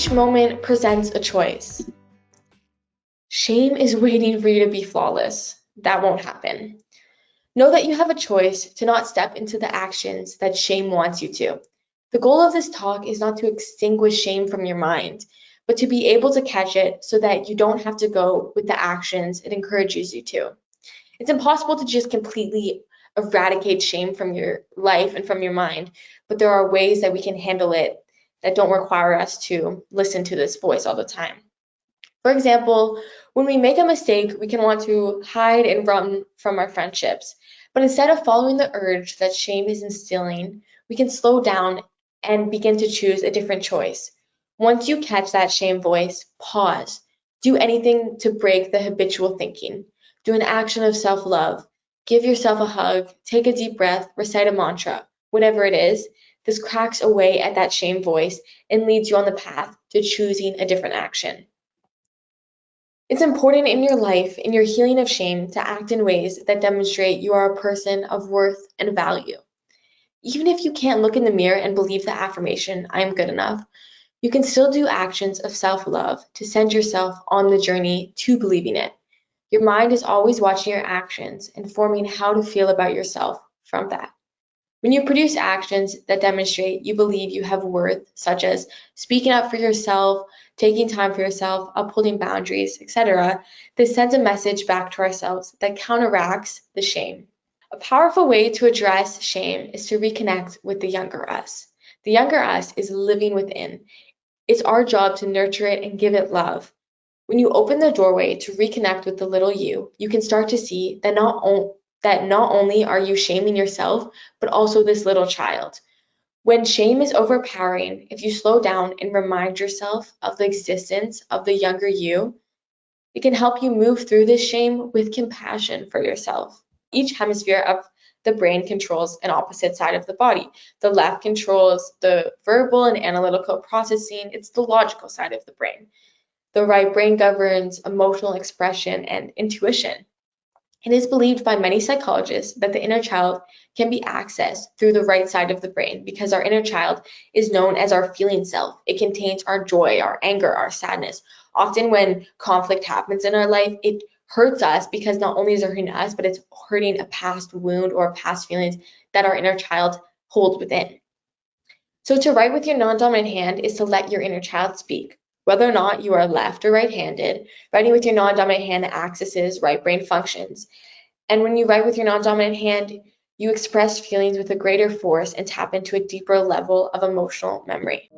Each moment presents a choice. Shame is waiting for you to be flawless. That won't happen. Know that you have a choice to not step into the actions that shame wants you to. The goal of this talk is not to extinguish shame from your mind, but to be able to catch it so that you don't have to go with the actions it encourages you to. It's impossible to just completely eradicate shame from your life and from your mind, but there are ways that we can handle it that don't require us to listen to this voice all the time. For example, when we make a mistake, we can want to hide and run from our friendships. But instead of following the urge that shame is instilling, we can slow down and begin to choose a different choice. Once you catch that shame voice, pause. Do anything to break the habitual thinking. Do an action of self-love. Give yourself a hug, take a deep breath, recite a mantra. Whatever it is, this cracks away at that shame voice and leads you on the path to choosing a different action. It's important in your life, in your healing of shame, to act in ways that demonstrate you are a person of worth and value. Even if you can't look in the mirror and believe the affirmation, I am good enough, you can still do actions of self-love to send yourself on the journey to believing it. Your mind is always watching your actions and forming how to feel about yourself from that. When you produce actions that demonstrate you believe you have worth, such as speaking up for yourself, taking time for yourself, upholding boundaries, etc., this sends a message back to ourselves that counteracts the shame. A powerful way to address shame is to reconnect with the younger us. The younger us is living within. It's our job to nurture it and give it love. When you open the doorway to reconnect with the little you can start to see that not only are you shaming yourself, but also this little child. When shame is overpowering, if you slow down and remind yourself of the existence of the younger you, it can help you move through this shame with compassion for yourself. Each hemisphere of the brain controls an opposite side of the body. The left controls the verbal and analytical processing. It's the logical side of the brain. The right brain governs emotional expression and intuition. It is believed by many psychologists that the inner child can be accessed through the right side of the brain because our inner child is known as our feeling self. It contains our joy, our anger, our sadness. Often when conflict happens in our life, it hurts us because not only is it hurting us, but it's hurting a past wound or past feelings that our inner child holds within. So to write with your non-dominant hand is to let your inner child speak. Whether or not you are left or right-handed, writing with your non-dominant hand accesses right brain functions. And when you write with your non-dominant hand, you express feelings with a greater force and tap into a deeper level of emotional memory.